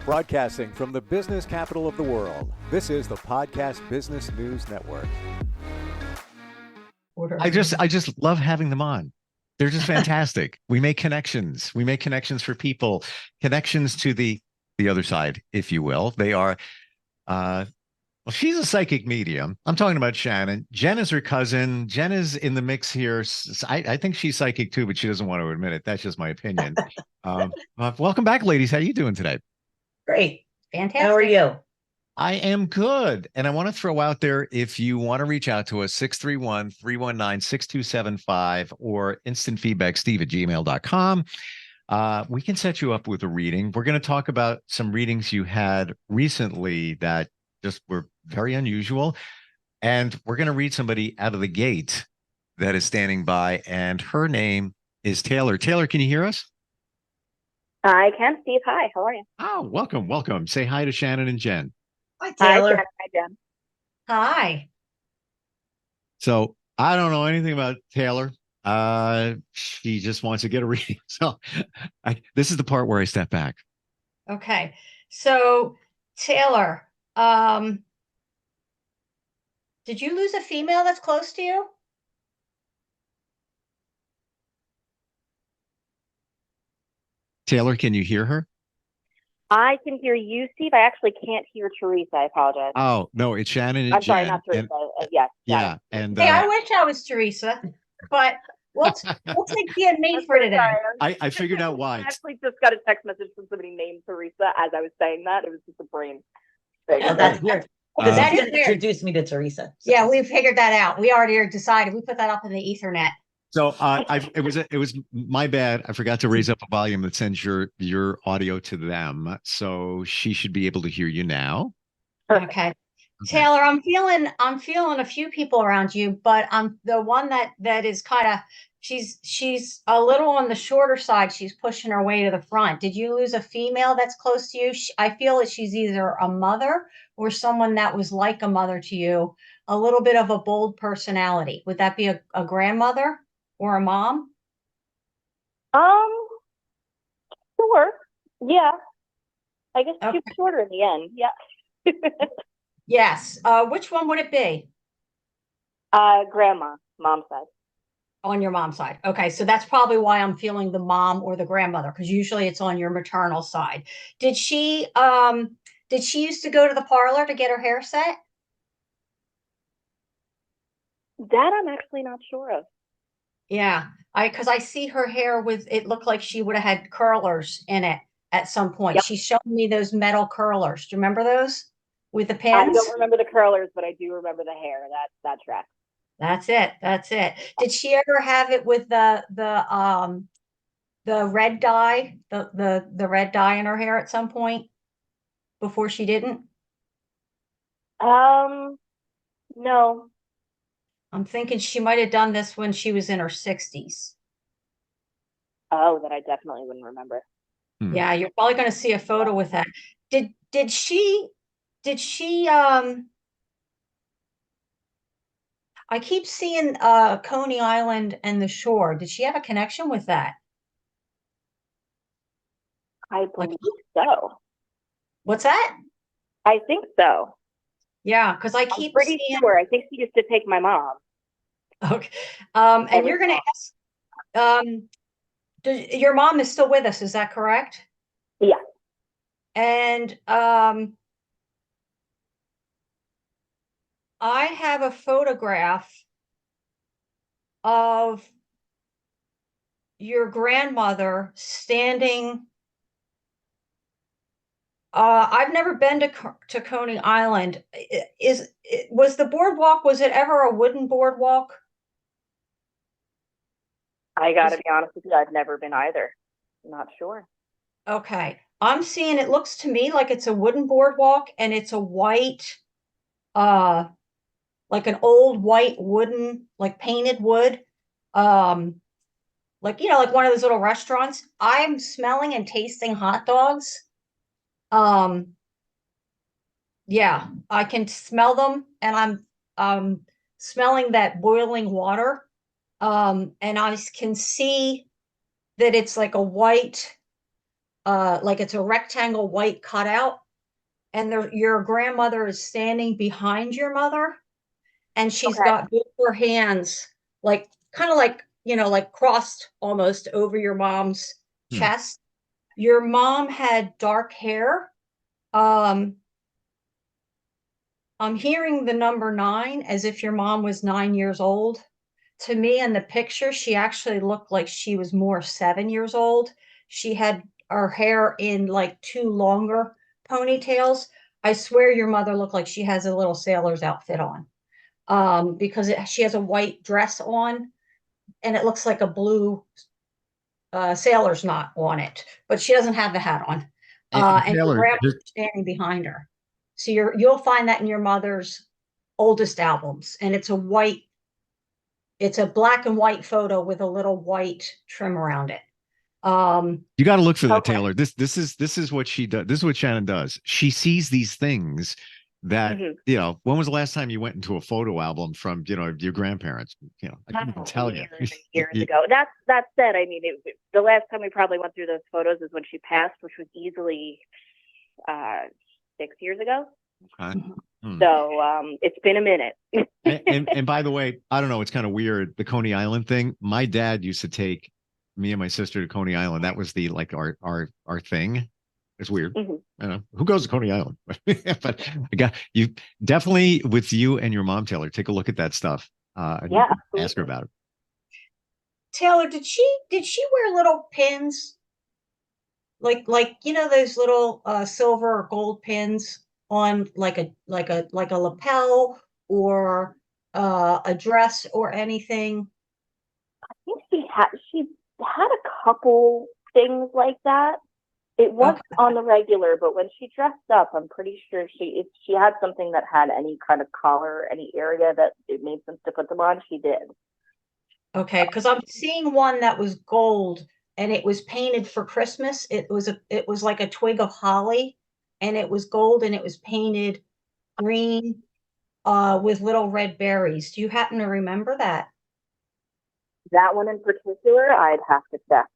Broadcasting from the business capital of the world, this is the Podcast Business News Network. I just love having them on. They're just fantastic. We make connections. We make connections for people, connections to the other side, if you will. They are well, she's a psychic medium. I'm talking about Shannon. Jen is her cousin. Jen is in the mix here. I think she's psychic too, but she doesn't want to admit it. That's just my opinion. Welcome back, ladies. How are you doing today? Great. Fantastic. How are you? I am good. And I want to throw out there, if you want to reach out to us, 631-319-6275 or instantfeedbacksteve@gmail.com. We can set you up with a reading. We're going to talk about some readings you had recently that just were very unusual. And we're going to read somebody out of the gate that is standing by, and her name is Taylor. Taylor, can you hear us? I can, Steve. Hi, how are you? Oh, welcome, welcome. Say hi to Shannon and Jen. Hi, Hi, Taylor. Jen. Hi, Jen. Hi. So I don't know anything about Taylor. She just wants to get a reading. So this is the part where I step back. Okay. So, Taylor, did you lose a female that's close to you? Taylor, can you hear her? I can hear you, Steve. I actually can't hear Teresa. I apologize. Oh, no, it's Shannon and I'm sorry, Jen. not Teresa. And, Yes. yeah. And Hey, I wish I was Teresa, but we'll take being me for today. I figured out I why. actually just got a text message from somebody named Teresa as I was saying that. It was just a brain thing. Oh, that's weird. Uh, Because That you is weird. introduced me to Teresa. Yeah, we figured that out. We already decided. We put that up in the Ethernet. So it was my bad. I forgot to raise up a volume that sends your audio to them. So she should be able to hear you now. Okay. Taylor, I'm feeling a few people around you, but I'm the one that is kind of she's a little on the shorter side. She's pushing her way to the front. Did you lose a female that's close to you? I feel that she's either a mother or someone that was like a mother to you, a little bit of a bold personality. Would that be a grandmother or a mom? Sure. Yeah. I guess Okay. she's shorter in the end. Yeah. Yes. Which one would it be? Grandma, mom's side. On your mom's side. Okay, so that's probably why I'm feeling the mom or the grandmother, because usually it's on your maternal side. Did she used to go to the parlor to get her hair set? That I'm actually not sure of. Yeah, because I see her hair with it looked like she would have had curlers in it at some point. Yep. She's showing me those metal curlers. Do you remember those with the I pins? don't remember the curlers, but I do remember the hair. That tracks. That's it. That's it. Did she ever have it with the red dye, the red dye in her hair at some point before she didn't? No. I'm thinking she might have done this when she was in her 60s. Oh, that I definitely wouldn't remember. Yeah, you're probably going to see a photo with that. Did she I keep seeing Coney Island and the shore. Did she have a connection with that? I believe so. What's that? I think so. Yeah, because I I'm keep pretty seeing. sure. I think she used to take my mom. Okay. And Every you're going to ask, your mom is still with us, is that correct? Yeah. And I have a photograph of your grandmother standing. I've never been to Coney Island. Was the boardwalk, was it ever a wooden boardwalk? I got to be honest with you. I've never been either. Not sure. Okay. I'm seeing, it looks to me like it's a wooden boardwalk and it's a white, like an old white wooden, like painted wood. Like, like one of those little restaurants. I'm smelling and tasting hot dogs. Yeah, I can smell them and I'm smelling that boiling water. And I can see that it's like a white like it's a rectangle white cutout, and your grandmother is standing behind your mother, and she's Okay. got both her hands like kind of like, like crossed almost over your mom's chest. Your mom had dark hair. Um, I'm hearing the number 9 as if your mom was 9 years old. To me, in the picture, she actually looked like she was more 7 years old. She had her hair in like 2 longer ponytails. I swear your mother looked like she has a little sailor's outfit on, because she has a white dress on, and it looks like a blue sailor's knot on it, but she doesn't have the hat on. And your Taylor, grandma's standing behind her. So you'll find that in your mother's oldest albums, and it's a black and white photo with a little white trim around it. you got to look for that, Okay. Taylor. This is what she does. This is what Shannon does. She sees these things that when was the last time you went into a photo album from your grandparents? I couldn't even tell you. Years and years ago. That said, I mean, the last time we probably went through those photos is when she passed, which was easily 6 years ago. Okay. So it's been a minute. and by the way, I don't know, it's kind of weird, the Coney Island thing. My dad used to take me and my sister to Coney Island. That was the like our thing. It's weird. I don't know who goes to Coney Island, but I got you definitely with you and your mom, Taylor. Take a look at that stuff. Yeah, ask her about it. Taylor, did she wear little pins? Like those little silver or gold pins on like a lapel or a dress or anything? I think she had a couple things like that. It wasn't on the regular, but when she dressed up, I'm pretty sure if she had something that had any kind of collar, any area that it made sense to put them on, she did. Okay, because I'm seeing one that was gold and it was painted for Christmas. It was like a twig of holly, and it was gold and it was painted green with little red berries. Do you happen to remember that? That one in particular, I'd have to check.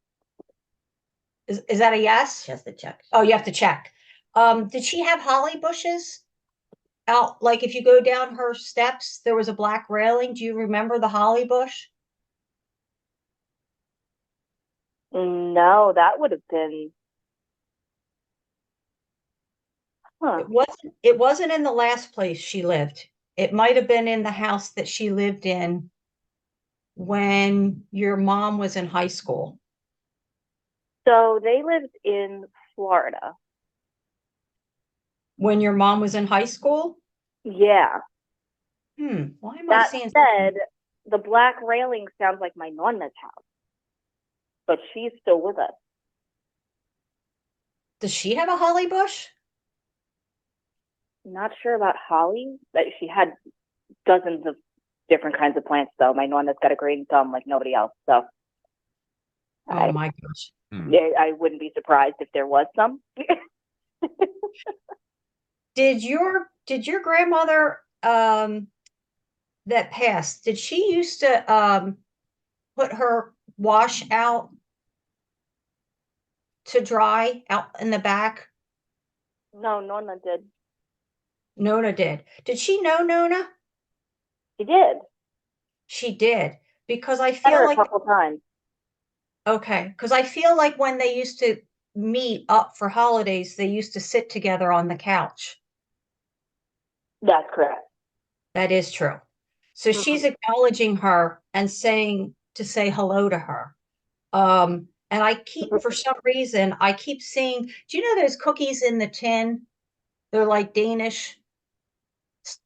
Is that a yes? She has to check. Oh, you have to check. Did she have holly bushes out? Like if you go down her steps, there was a black railing. Do you remember the holly bush? No, that would have been. Huh. It wasn't in the last place she lived. It might have been in the house that she lived in when your mom was in high school. So they lived in Florida. When your mom was in high school? Yeah. Why am I That seeing said, the black railing sounds like my nonna's house, but she's still with us. Does she have a holly bush? Not sure about holly, but she had dozens of different kinds of plants, though. My nonna's got a green thumb like nobody else, so. Oh my gosh. I wouldn't be surprised if there was some. Did your grandmother that passed, did she used to put her wash out to dry out in the back? No, Nonna did. Nona did. Did she know Nona? She did. She did. Because I Met feel her like a couple times. okay, because I feel like when they used to meet up for holidays, they used to sit together on the couch. That's correct. That is true. So she's acknowledging her and saying to say hello to her. And I keep, for some reason, I keep seeing, do you know those cookies in the tin? They're like Danish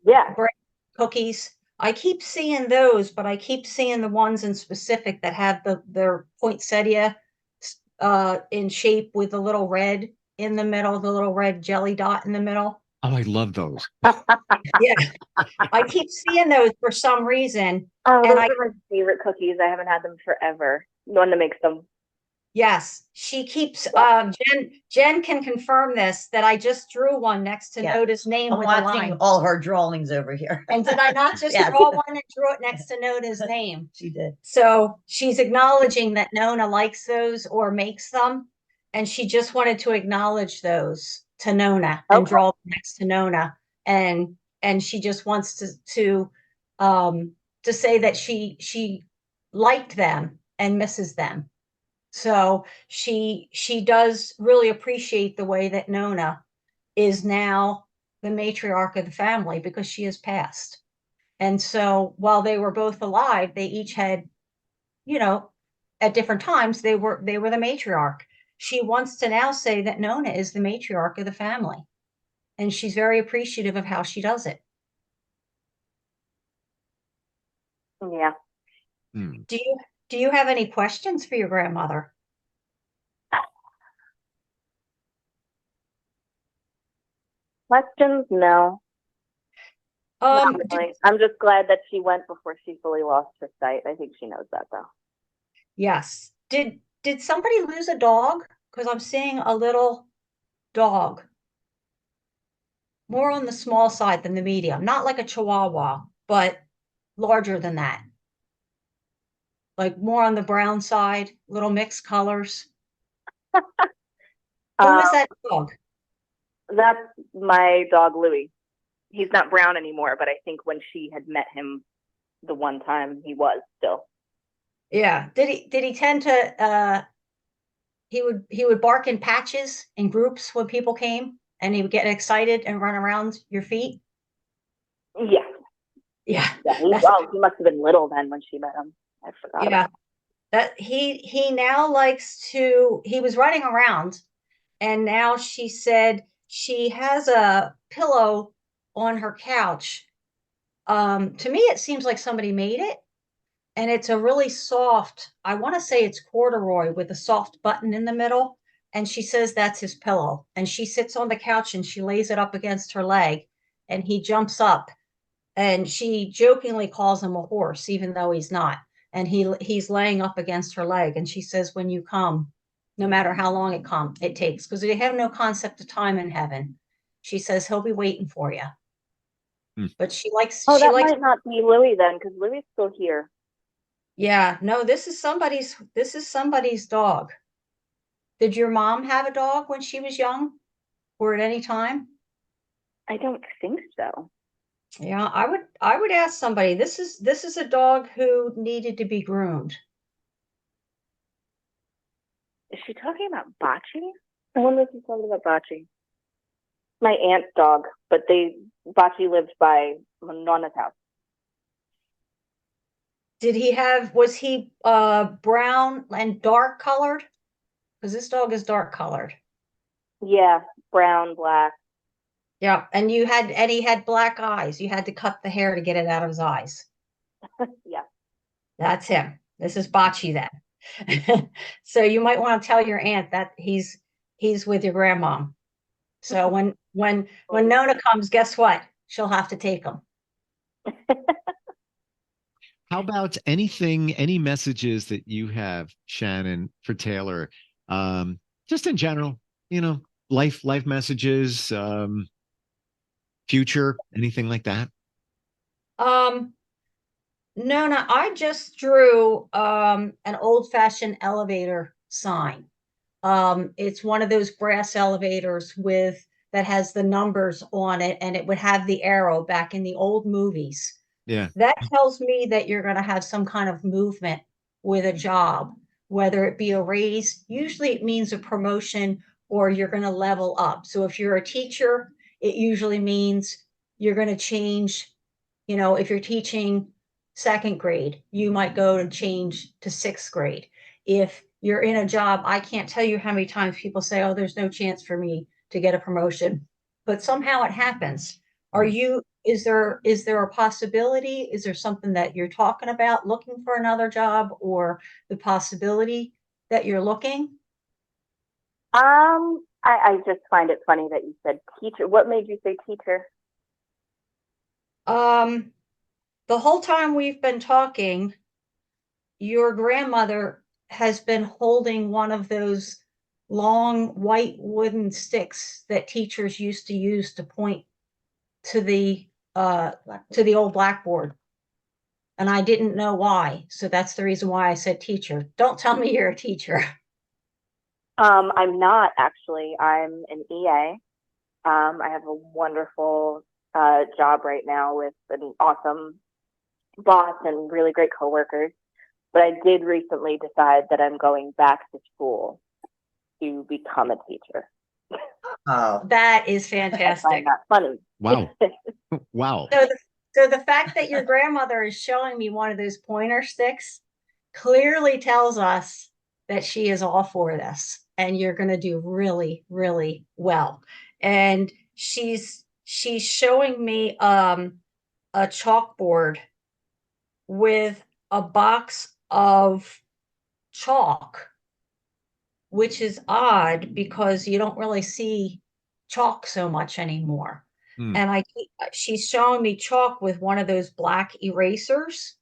bread cookies. I keep seeing those, but I keep seeing the ones in specific that have their poinsettia in shape with the little red in the middle, the little red jelly dot in the middle. Oh, I love those. Yeah, I keep seeing those for some reason. Oh, and those are my favorite cookies. I haven't had them forever. Nonna makes them. Yes, she keeps. Jen can confirm this, that I just drew one next to Noda's name I'm with a watching line. all her drawings over here. And did I not just Yes. draw one and drew it next to Noda's name? She did. So she's acknowledging that Nona likes those or makes them. and she just wanted to acknowledge those to Nona and Okay. draw them next to Nona, and she just wants to say that she liked them and misses them. So she does really appreciate the way that Nona is now the matriarch of the family because she has passed. And so while they were both alive, they each had, you know, at different times they were the matriarch. She wants to now say that Nona is the matriarch of the family, and she's very appreciative of how she does it. Yeah. Hmm. Do you have any questions for your grandmother? Questions? No. Not Did, really. I'm just glad that she went before she fully lost her sight. I think she knows that though. yes. Did somebody lose a dog? Because I'm seeing a little dog, more on the small side than the medium, not like a Chihuahua, but larger than that. Like more on the brown side, little mixed colors. Who Uh, is that dog? that's my dog Louie. He's not brown anymore, but I think when she had met him the one time, he was still. Yeah. Did he tend to he would bark in patches in groups when people came, and he would get excited and run around your feet? Yeah. Yeah. Yeah. He must have been little then when she met him. I forgot Yeah. about That he now likes to he was running around, and now she said she has a pillow on her couch. To me it seems like somebody made it, and it's a really soft, I want to say it's corduroy with a soft button in the middle, and she says that's his pillow, and she sits on the couch and she lays it up against her leg, and he jumps up, and she jokingly calls him a horse even though he's not, and he's laying up against her leg, and she says when you come, no matter how long it takes, because they have no concept of time in heaven, she says he'll be waiting for you. Hmm. But she likes Oh, she that likes might not be Louie then, because Louie's still here. Yeah, no, this is somebody's dog. Did your mom have a dog when she was young or at any time? I don't think so. Yeah, I would ask somebody. This is a dog who needed to be groomed. Is she talking about Bocce? I wonder if she's talking about Bocce. My aunt's dog, but Bocce lived by Nona's house. Was he brown and dark colored? Because this dog is dark colored. Yeah, brown, black. Yeah, and he had black eyes. You had to cut the hair to get it out of his eyes. Yeah. That's him. This is Bocce then. So you might want to tell your aunt that he's with your grandmom. So when Nona comes, guess what? She'll have to take him. How about any messages that you have, Shannon, for Taylor? Just in general, life messages, future, anything like that? Um, Nona, I just drew an old-fashioned elevator sign. It's one of those brass elevators with that has the numbers on it, and it would have the arrow back in the old movies. Yeah. That tells me that you're going to have some kind of movement with a job, whether it be a raise. Usually it means a promotion, or you're going to level up. So if you're a teacher, it usually means you're going to change. If you're teaching second grade, you might go to change to sixth grade. If you're in a job, I can't tell you how many times people say, oh, there's no chance for me to get a promotion, but somehow it happens. Hmm. Is there a possibility? Is there something that you're talking about looking for another job, or the possibility that you're looking? I just find it funny that you said teacher. What made you say teacher? The whole time we've been talking, your grandmother has been holding one of those long white wooden sticks that teachers used to use to point to the old blackboard. And I didn't know why. So that's the reason why I said teacher. Don't tell me you're a teacher. I'm not actually. I'm an EA. I have a wonderful job right now with an awesome boss and really great coworkers. But I did recently decide that I'm going back to school to become a teacher. Oh, That is I find fantastic. that funny. Wow. Wow. So the fact that your grandmother is showing me one of those pointer sticks clearly tells us that she is all for this and you're going to do really, really well. And she's showing me a chalkboard with a box of chalk, which is odd because you don't really see chalk so much anymore. Hmm. And she's showing me chalk with one of those black erasers.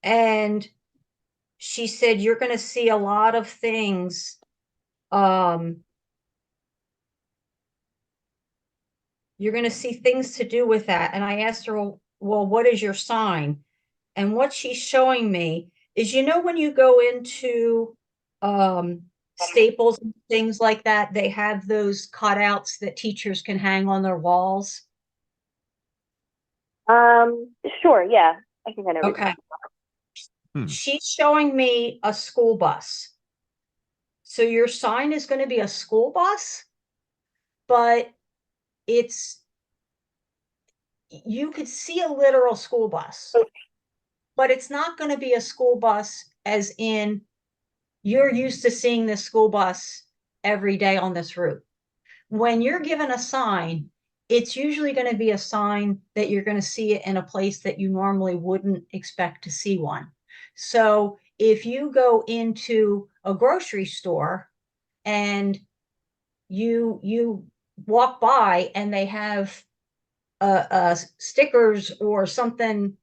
And she said, you're going to see a lot of things. You're going to see things to do with that. And I asked her, well, what is your sign? And what she's showing me is, when you go into Staples and things like that, they have those cutouts that teachers can hang on their walls. Sure, yeah. I think I know. Okay. Hmm. She's showing me a school bus. So your sign is going to be a school bus, but you could see a literal school bus, but it's not going to be a school bus as in you're used to seeing this school bus every day on this route. When you're given a sign, it's usually going to be a sign that you're going to see it in a place that you normally wouldn't expect to see one. So if you go into a grocery store and you walk by and they have stickers or something,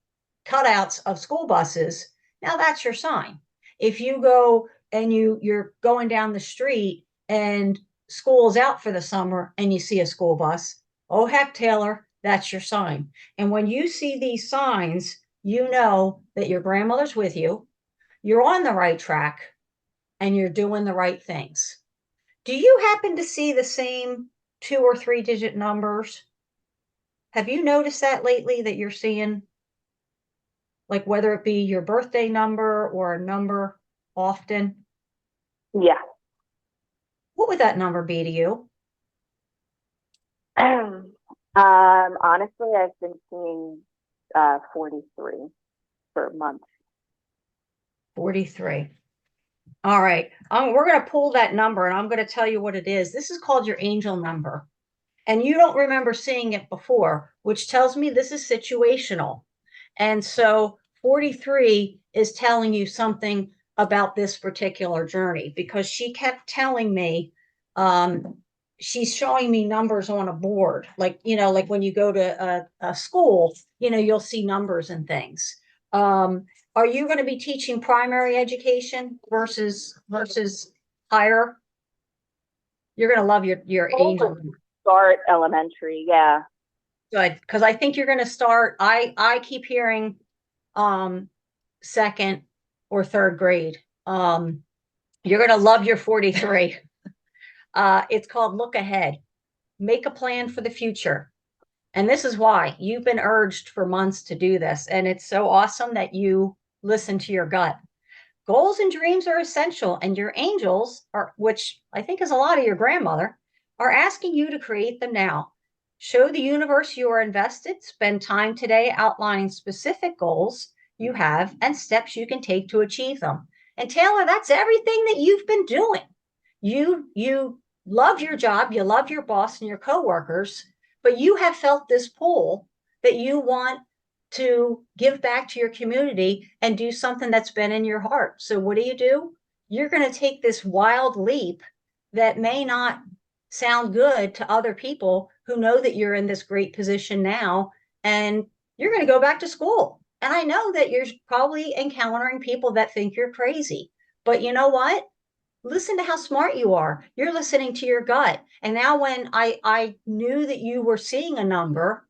cutouts of school buses, now that's your sign. If you go and you're going down the street and school's out for the summer and you see a school bus, oh heck, Taylor, that's your sign. And when you see these signs, you know that your grandmother's with you, you're on the right track, and you're doing the right things. Do you happen to see the same 2 or 3 digit numbers? Have you noticed that lately, that you're seeing, like, whether it be your birthday number or a number often? Yeah. What would that number be to you? Honestly, I've been seeing 43 for months. 43. All right. We're going to pull that number and I'm going to tell you what it is. This is called your angel number. And you don't remember seeing it before, which tells me this is situational. And so 43 is telling you something about this particular journey, because she kept telling me, she's showing me numbers on a board, like, like when you go to a school, you'll see numbers and things. Are you going to be teaching primary education versus higher? You're going to love your angel. Start elementary, yeah. Good, because I think you're going to start. I keep hearing second or third grade. You're going to love your 43. It's called Look Ahead. Make a plan for the future. And this is why you've been urged for months to do this. And it's so awesome that you listen to your gut. Goals and dreams are essential, and your angels which I think is a lot of your grandmother, are asking you to create them now. Show the universe you are invested. Spend time today outlining specific goals you have and steps you can take to achieve them. And Taylor, that's everything that you've been doing. You love your job, you love your boss and your coworkers, but you have felt this pull that you want to give back to your community and do something that's been in your heart. So what do? You're going to take this wild leap that may not sound good to other people who know that you're in this great position now, and you're going to go back to school. And I know that you're probably encountering people that think you're crazy, but you know what? Listen to how smart you are. You're listening to your gut. And now when I knew that you were seeing a number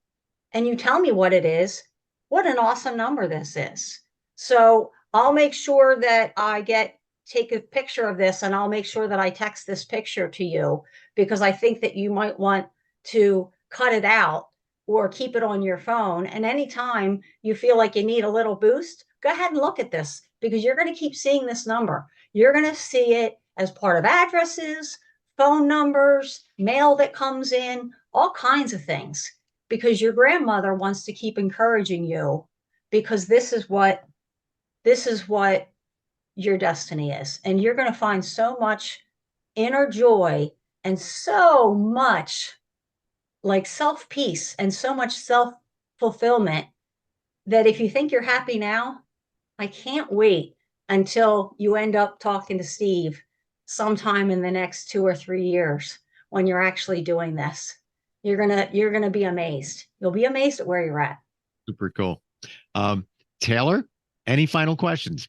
and you tell me what it is, what an awesome number this is. So I'll make sure that I get take a picture of this and I'll make sure that I text this picture to you because I think that you might want to cut it out or keep it on your phone. And anytime you feel like you need a little boost, go ahead and look at this because you're going to keep seeing this number. You're going to see it as part of addresses, phone numbers, mail that comes in, all kinds of things, because your grandmother wants to keep encouraging you because this is what your destiny is. And you're going to find so much inner joy and so much like self peace and so much self fulfillment that if you think you're happy now, I can't wait until you end up talking to Steve sometime in the next 2 or 3 years when you're actually doing this. You're gonna be amazed. You'll be amazed at where you're at. Super cool. Taylor, any final questions?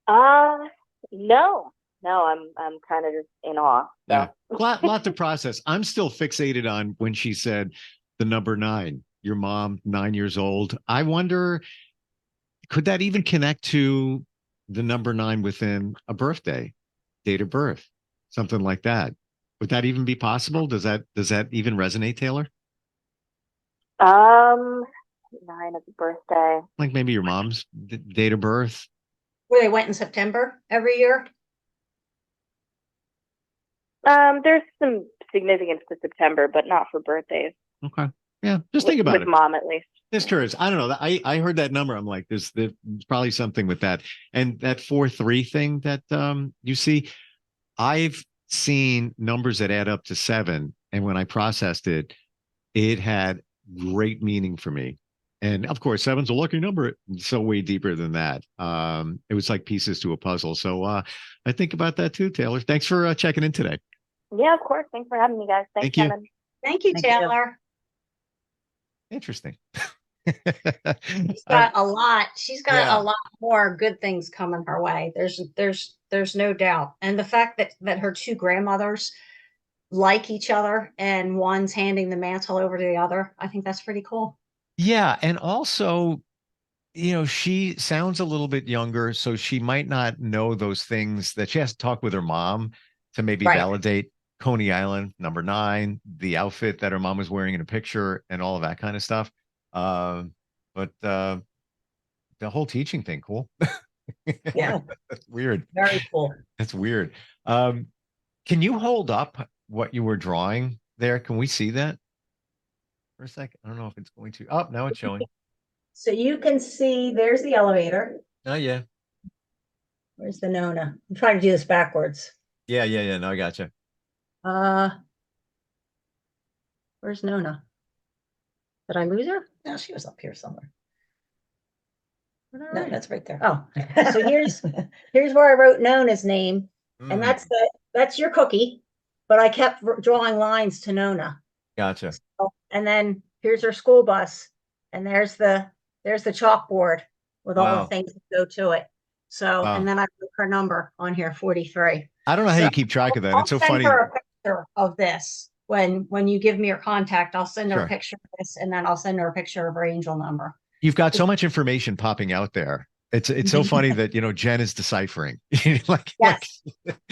No, I'm kind of just in awe. So. Yeah, lot to process. I'm still fixated on when she said the number 9. Your mom, 9 years old. I wonder, could that even connect to the number 9 within a birthday, date of birth, something like that? Would that even be possible? Does that even resonate, Taylor? 9 of the birthday. Like maybe your mom's date of birth. Where they went in September every year. There's some significance to September, but not for birthdays. Okay. Yeah, just think about it. With mom, at least. Just curious. I don't know. I heard that number. I'm like, there's probably something with that. And that 4-3 thing that you see, I've seen numbers that add up to 7. And when I processed it, it had great meaning for me. And of course, 7's a lucky number. It's so way deeper than that. It was like pieces to a puzzle. So I think about that too, Taylor. Thanks for checking in today. Yeah, of course. Thanks for having me, guys. Thanks, Thank you. Shannon. Thank you, Thank you. Taylor. Interesting. She's got a lot. She's got Yeah. a lot more good things coming her way. There's no doubt. And the fact that her 2 grandmothers like each other and one's handing the mantle over to the other, I think that's pretty cool. Yeah. And also, she sounds a little bit younger, so she might not know those things that she has to talk with her mom to maybe Right. validate Coney Island, number 9, the outfit that her mom was wearing in a picture and all of that kind of stuff. But the whole teaching thing, cool. Yeah. That's weird. Very cool. That's weird. Can you hold up what you were drawing there? Can we see that for a second? I don't know if it's going to. Oh, now it's showing. So you can see there's the elevator. Oh, yeah. Where's the Nona? I'm trying to do this backwards. Yeah. No, I gotcha. Where's Nona? Did I lose her? No, she was up here somewhere. No, that's right there. Oh, so here's where I wrote Nona's name, and that's your cookie, but I kept drawing lines to Nona. Gotcha. So, and then here's her school bus, and there's the chalkboard with all the things that go to it. So, and then I put her number on here, 43. I don't know how you keep track of that. It's so funny. I'll send her a picture of this when you give me your contact. I'll send her a picture of this, and then I'll send her a picture of her angel number. You've got so much information popping out there. It's so funny that Jen is deciphering. Yes.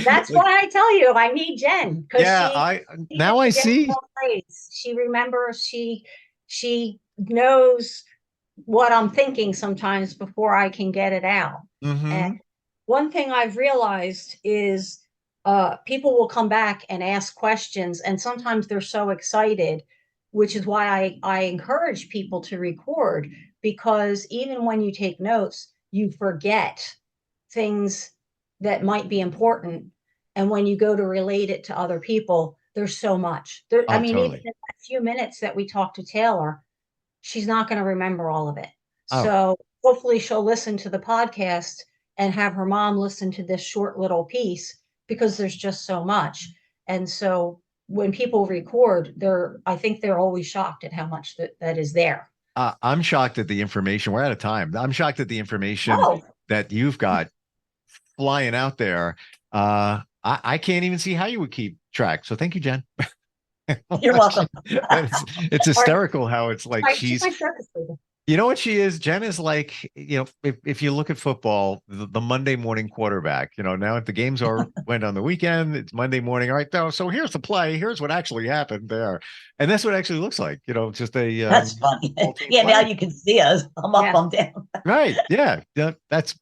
That's why I tell you I need Jen. Yeah, now I see. She remembers. She knows what I'm thinking sometimes before I can get it out. Mm-hmm. And one thing I've realized is people will come back and ask questions, and sometimes they're so excited, which is why I encourage people to record, because even when you take notes, you forget things that might be important. And when you go to relate it to other people, there's so much. Even in that few minutes that we talked to Taylor, she's not going to remember all of it. So hopefully she'll listen to the podcast and have her mom listen to this short little piece, because there's just so much. And so when people record, I think they're always shocked at how much that is there. I'm shocked at the information. We're out of time. I'm shocked at the information that you've got flying out there. I can't even see how you would keep track. So thank you, Jen. You're welcome. It's hysterical how it's like she's You know what she is? Jen is like, if you look at football, the Monday morning quarterback, now if the games went on the weekend, it's Monday morning. All right, so here's the play. Here's what actually happened there. And that's what it actually looks like, just a That's funny. Yeah, play. now you can see us. I'm up, I'm down. Right. Yeah. That's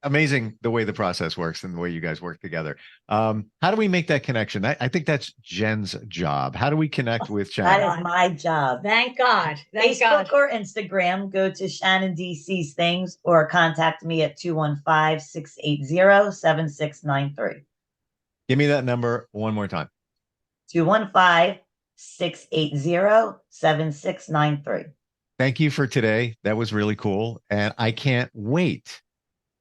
amazing the way the process works and the way you guys work together. How do we make that connection? I think that's Jen's job. How do we connect with Shannon? That is my job. Thank God. Thank Facebook God. or Instagram, go to Shannon Dee Sees Things or contact me at 215-680-7693. Give me that number one more time. 215-680-7693. Thank you for today. That was really cool. And I can't wait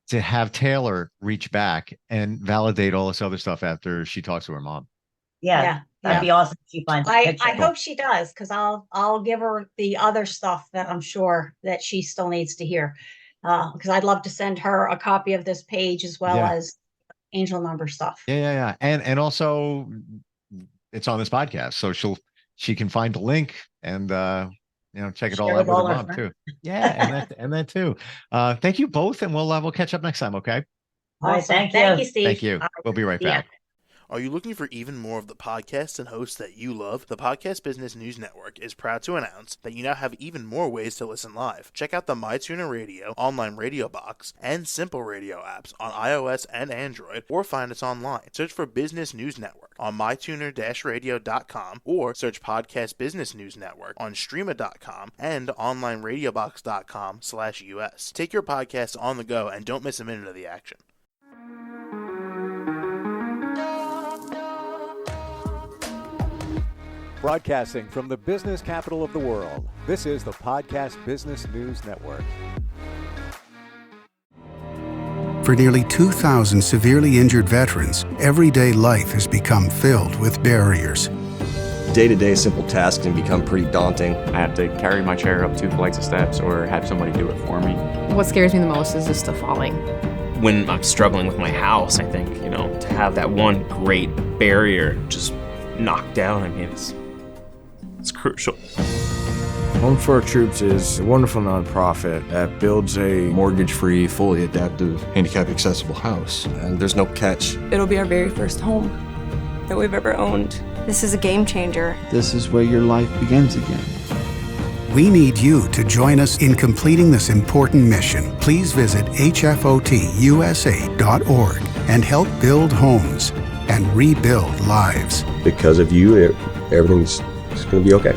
to have Taylor reach back and validate all this other stuff after she talks to her mom. Yeah. That'd be awesome if she finds a picture. I hope she does, because I'll give her the other stuff that I'm sure that she still needs to hear. Because I'd love to send her a copy of this page as well as angel number stuff. Yeah. And also it's on this podcast. So she can find the link and check it all out with her mom too. Yeah, and that too. Thank you both, and we'll catch up next time, okay? All right, thank you. Thank you, Steve. Thank you. We'll be right back. Are you looking for even more of the podcasts and hosts that you love? The Podcast Business News Network is proud to announce that you now have even more ways to listen live. Check out the MyTuner Radio, online radio box, and Simple Radio apps on iOS and Android, or find us online. Search for Business News Network on mytuner-radio.com, or search Podcast Business News Network on streama.com and onlineradiobox.com/US. Take your podcast on the go and don't miss a minute of the action. Broadcasting from the business capital of the world, this is the Podcast Business News Network. For nearly 2,000 severely injured veterans, everyday life has become filled with barriers. Day-to-day simple tasks can become pretty daunting. I have to carry my chair up 2 flights of steps or have somebody do it for me. What scares me the most is just the falling. When I'm struggling with my house, I think, to have that one great barrier just knocked down, it's crucial. Home for Our Troops is a wonderful nonprofit that builds a mortgage-free, fully adaptive, handicap-accessible house. And there's no catch. It'll be our very first home that we've ever owned. This is a game changer. This is where your life begins again. We need you to join us in completing this important mission. Please visit hfotusa.org and help build homes and rebuild lives. Because of you, everything's going to be okay.